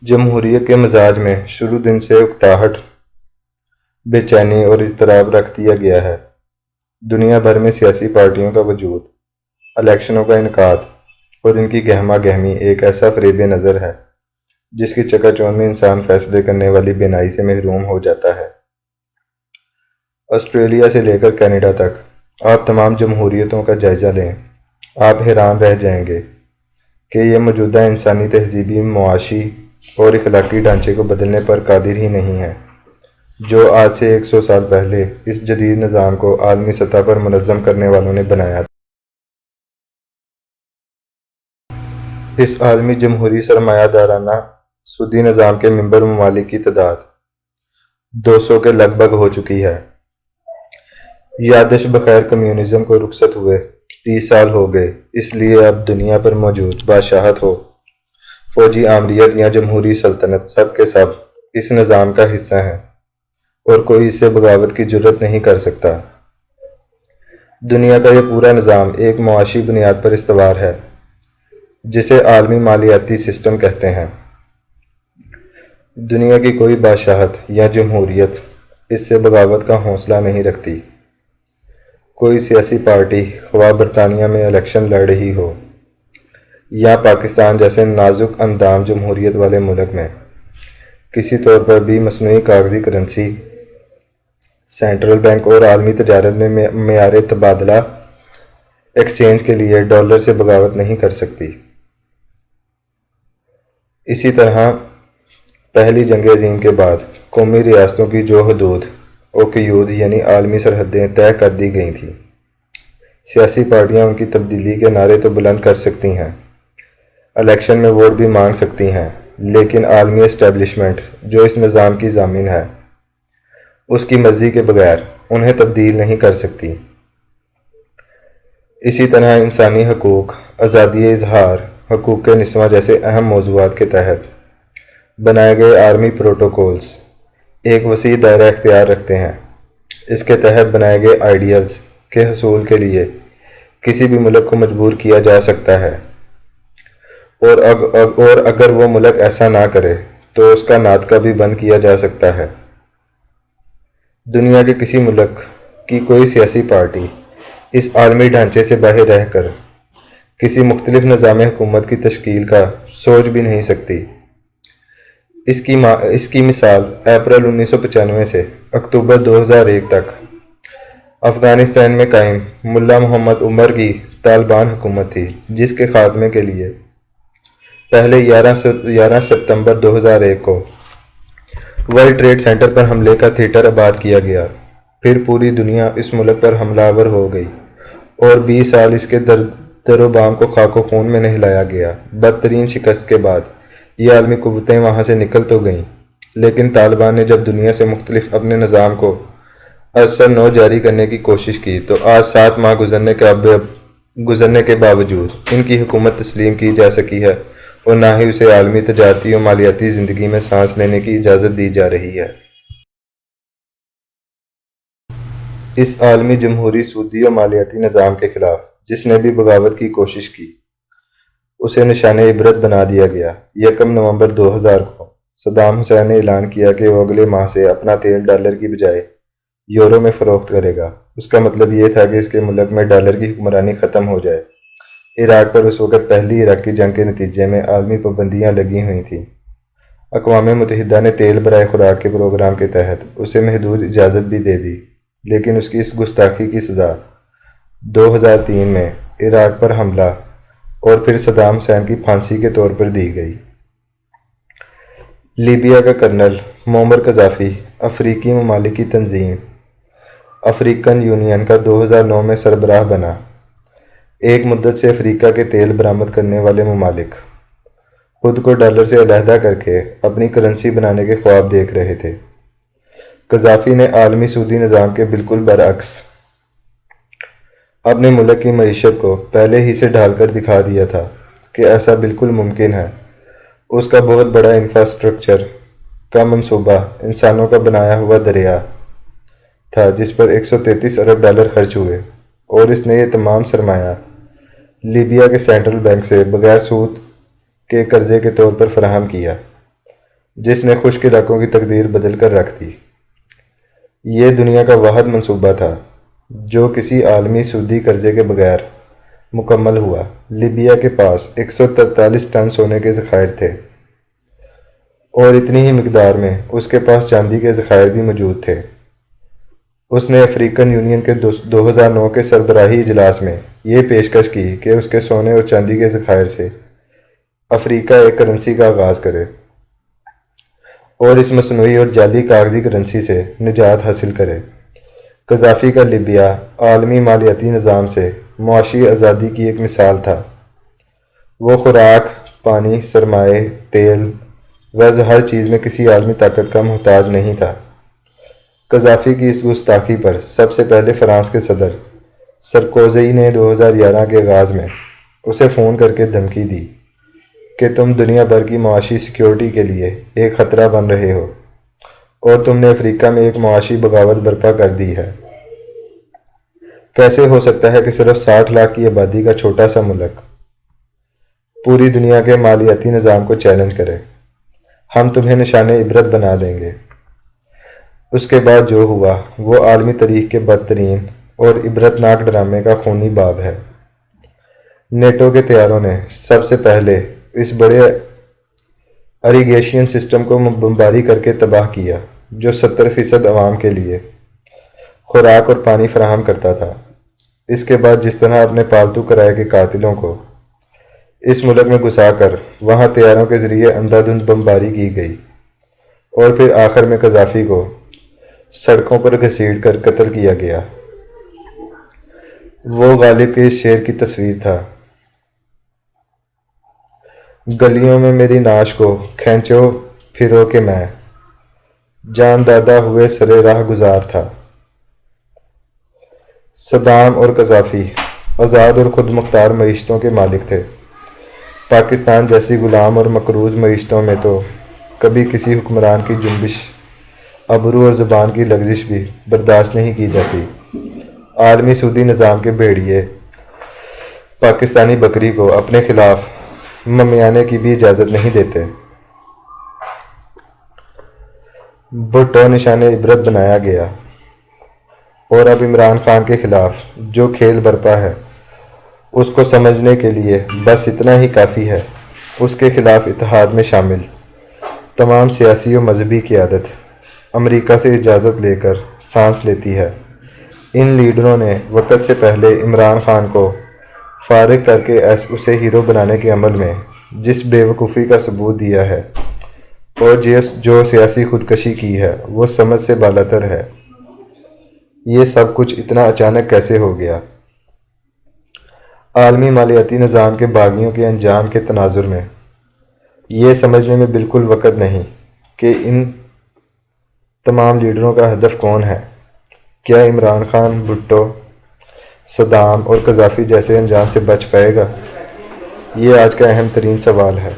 جمہوریت کے مزاج میں شروع دن سے اکتاہٹ، بے چینی اور اضطراب رکھ دیا گیا ہے۔ دنیا بھر میں سیاسی پارٹیوں کا وجود، الیکشنوں کا انعقاد اور ان کی گہما گہمی ایک ایسا فریب نظر ہے جس کی چکا چوند میں انسان فیصلے کرنے والی بینائی سے محروم ہو جاتا ہے۔ آسٹریلیا سے لے کر کینیڈا تک آپ تمام جمہوریتوں کا جائزہ لیں، آپ حیران رہ جائیں گے کہ یہ موجودہ انسانی تہذیبی، معاشی اور اخلاقی ڈھانچے کو بدلنے پر قادر ہی نہیں ہے جو آج سے 100 سال پہلے اس جدید نظام کو عالمی سطح پر منظم کرنے والوں نے بنایا تھا۔ اس عالمی جمہوری سرمایہ دارانہ سودی نظام کے ممبر ممالک کی تعداد 200 کے لگ بھگ ہو چکی ہے۔ یادش بخیر کمیونزم کو رخصت ہوئے 30 سال ہو گئے، اس لیے اب دنیا پر موجود بادشاہت ہو، فوجی آمریت یا جمہوری سلطنت، سب کے سب اس نظام کا حصہ ہیں اور کوئی اس سے بغاوت کی جرات نہیں کر سکتا۔ دنیا کا یہ پورا نظام ایک معاشی بنیاد پر استوار ہے جسے عالمی مالیاتی سسٹم کہتے ہیں۔ دنیا کی کوئی بادشاہت یا جمہوریت اس سے بغاوت کا حوصلہ نہیں رکھتی۔ کوئی سیاسی پارٹی خواہ برطانیہ میں الیکشن لڑ رہی ہو یا پاکستان جیسے نازک اندام جمہوریت والے ملک میں کسی طور پر بھی مصنوعی کاغذی کرنسی، سینٹرل بینک اور عالمی تجارت میں معیار تبادلہ ایکسچینج کے لیے ڈالر سے بغاوت نہیں کر سکتی۔ اسی طرح پہلی جنگ عظیم کے بعد قومی ریاستوں کی جو حدود و قیود یعنی عالمی سرحدیں طے کر دی گئی تھیں، سیاسی پارٹیاں ان کی تبدیلی کے نعرے تو بلند کر سکتی ہیں، الیکشن میں ووٹ بھی مانگ سکتی ہیں، لیکن عالمی اسٹیبلشمنٹ جو اس نظام کی ضامن ہے اس کی مرضی کے بغیر انہیں تبدیل نہیں کر سکتی۔ اسی طرح انسانی حقوق، آزادی اظہار، حقوق نسواں جیسے اہم موضوعات کے تحت بنائے گئے عالمی پروٹوکولز ایک وسیع دائرہ اختیار رکھتے ہیں۔ اس کے تحت بنائے گئے آئیڈیلز کے حصول کے لیے کسی بھی ملک کو مجبور کیا جا سکتا ہے اور اگر وہ ملک ایسا نہ کرے تو اس کا ناطقہ بھی بند کیا جا سکتا ہے۔ دنیا کے کسی ملک کی کوئی سیاسی پارٹی اس عالمی ڈھانچے سے باہر رہ کر کسی مختلف نظام حکومت کی تشکیل کا سوچ بھی نہیں سکتی۔ اس کی مثال اپریل 1995 سے اکتوبر 2001 تک افغانستان میں قائم ملا محمد عمر کی طالبان حکومت تھی، جس کے خاتمے کے لیے پہلے 11 ستمبر 2001 کو ورلڈ ٹریڈ سینٹر پر حملے کا تھیٹر آباد کیا گیا۔ پھر پوری دنیا اس ملک پر حملہ آور ہو گئی اور 20 سال اس کے در و بام کو خاک و خون میں نہلایا گیا۔ بدترین شکست کے بعد یہ عالمی قوتیں وہاں سے نکل تو گئیں، لیکن طالبان نے جب دنیا سے مختلف اپنے نظام کو اثر نو جاری کرنے کی کوشش کی تو آج 7 ماہ گزرنے کے باوجود ان کی حکومت تسلیم کی جا سکی ہے اور نہ ہی اسے عالمی تجارتی اور مالیاتی زندگی میں سانس لینے کی اجازت دی جا رہی ہے۔ اس عالمی جمہوری سودی اور مالیاتی نظام کے خلاف جس نے بھی بغاوت کی کوشش کی اسے نشان عبرت بنا دیا گیا۔ 1 نومبر 2000 کو صدام حسین نے اعلان کیا کہ وہ اگلے ماہ سے اپنا تیل ڈالر کی بجائے یورو میں فروخت کرے گا۔ اس کا مطلب یہ تھا کہ اس کے ملک میں ڈالر کی حکمرانی ختم ہو جائے۔ عراق پر اس وقت پہلی عراقی جنگ کے نتیجے میں عالمی پابندیاں لگی ہوئی تھیں۔ اقوام متحدہ نے تیل برائے خوراک کے پروگرام کے تحت اسے محدود اجازت بھی دے دی، لیکن اس کی اس گستاخی کی سزا 2003 میں عراق پر حملہ اور پھر صدام حسین کی پھانسی کے طور پر دی گئی۔ لیبیا کا کرنل معمر قذافی افریقی ممالک کی تنظیم افریقن یونین کا 2009 میں سربراہ بنا۔ ایک مدت سے افریقہ کے تیل برآمد کرنے والے ممالک خود کو ڈالر سے علیحدہ کر کے اپنی کرنسی بنانے کے خواب دیکھ رہے تھے۔ قذافی نے عالمی سودی نظام کے بالکل برعکس اپنے ملک کی معیشت کو پہلے ہی سے ڈھال کر دکھا دیا تھا کہ ایسا بالکل ممکن ہے۔ اس کا بہت بڑا انفراسٹرکچر کا منصوبہ انسانوں کا بنایا ہوا دریا تھا جس پر 133 ارب ڈالر خرچ ہوئے، اور اس نے یہ تمام سرمایہ لیبیا کے سینٹرل بینک سے بغیر سود کے قرضے کے طور پر فراہم کیا۔ جس نے خشک علاقوں کی تقدیر بدل کر رکھ دی۔ یہ دنیا کا واحد منصوبہ تھا جو کسی عالمی سودی قرضے کے بغیر مکمل ہوا۔ لیبیا کے پاس 143 ٹن سونے کے ذخائر تھے اور اتنی ہی مقدار میں اس کے پاس چاندی کے ذخائر بھی موجود تھے۔ اس نے افریقن یونین کے 2009 کے سربراہی اجلاس میں یہ پیشکش کی کہ اس کے سونے اور چاندی کے ذخائر سے افریقہ ایک کرنسی کا آغاز کرے اور اس مصنوعی اور جعلی کاغذی کرنسی سے نجات حاصل کرے۔ قذافی کا لیبیا عالمی مالیاتی نظام سے معاشی آزادی کی ایک مثال تھا۔ وہ خوراک، پانی، سرمایہ، تیل ویسے ہر چیز میں کسی عالمی طاقت کا محتاج نہیں تھا۔ قذافی کی اس گستاخی پر سب سے پہلے فرانس کے صدر سرکوزی نے 2011 کے آغاز میں اسے فون کر کے دھمکی دی کہ تم دنیا بھر کی معاشی سیکیورٹی کے لیے ایک خطرہ بن رہے ہو اور تم نے افریقہ میں ایک معاشی بغاوت برپا کر دی ہے۔ کیسے ہو سکتا ہے کہ صرف 60 لاکھ کی آبادی کا چھوٹا سا ملک پوری دنیا کے مالیاتی نظام کو چیلنج کرے؟ ہم تمہیں نشان عبرت بنا دیں گے۔ اس کے بعد جو ہوا وہ عالمی تاریخ کے بدترین اور عبرتناک ڈرامے کا خونی باب ہے۔ نیٹو کے طیاروں نے سب سے پہلے اس بڑے اریگیشن سسٹم کو بمباری کر کے تباہ کیا جو 70% عوام کے لیے خوراک اور پانی فراہم کرتا تھا۔ اس کے بعد جس طرح اپنے پالتو کرائے کے قاتلوں کو اس ملک میں گھسا کر وہاں طیاروں کے ذریعے اندھا دھند بمباری کی گئی اور پھر آخر میں قذافی کو سڑکوں پر گھسیٹ کر قتل کیا گیا، وہ غالب کے اس شعر کی تصویر تھا: گلیوں میں میری نعش کو کھینچو پھرو کہ میں جان دادا ہوئے سرے راہ گزار تھا۔ صدام اور قذافی آزاد اور خود مختار معیشتوں کے مالک تھے۔ پاکستان جیسی غلام اور مقروض معیشتوں میں تو کبھی کسی حکمران کی جنبش، ابرو اور زبان کی لغزش بھی برداشت نہیں کی جاتی۔ عالمی سودی نظام کے بھیڑیے پاکستانی بکری کو اپنے خلاف ممیانے کی بھی اجازت نہیں دیتے۔ بھٹو نشان عبرت بنایا گیا اور اب عمران خان کے خلاف جو کھیل برپا ہے اس کو سمجھنے کے لیے بس اتنا ہی کافی ہے: اس کے خلاف اتحاد میں شامل تمام سیاسی و مذہبی قیادت امریکہ سے اجازت لے کر سانس لیتی ہے۔ ان لیڈروں نے وقت سے پہلے عمران خان کو فارغ کر کے اسے ہیرو بنانے کے عمل میں جس بے وقوفی کا ثبوت دیا ہے اور جو سیاسی خودکشی کی ہے وہ سمجھ سے بالاتر ہے۔ یہ سب کچھ اتنا اچانک کیسے ہو گیا؟ عالمی مالیاتی نظام کے باغیوں کے انجام کے تناظر میں یہ سمجھنے میں بالکل وقت نہیں کہ ان تمام لیڈروں کا ہدف کون ہے۔ کیا عمران خان بھٹو، صدام اور قذافی جیسے انجام سے بچ پائے گا؟ یہ آج کا اہم ترین سوال ہے۔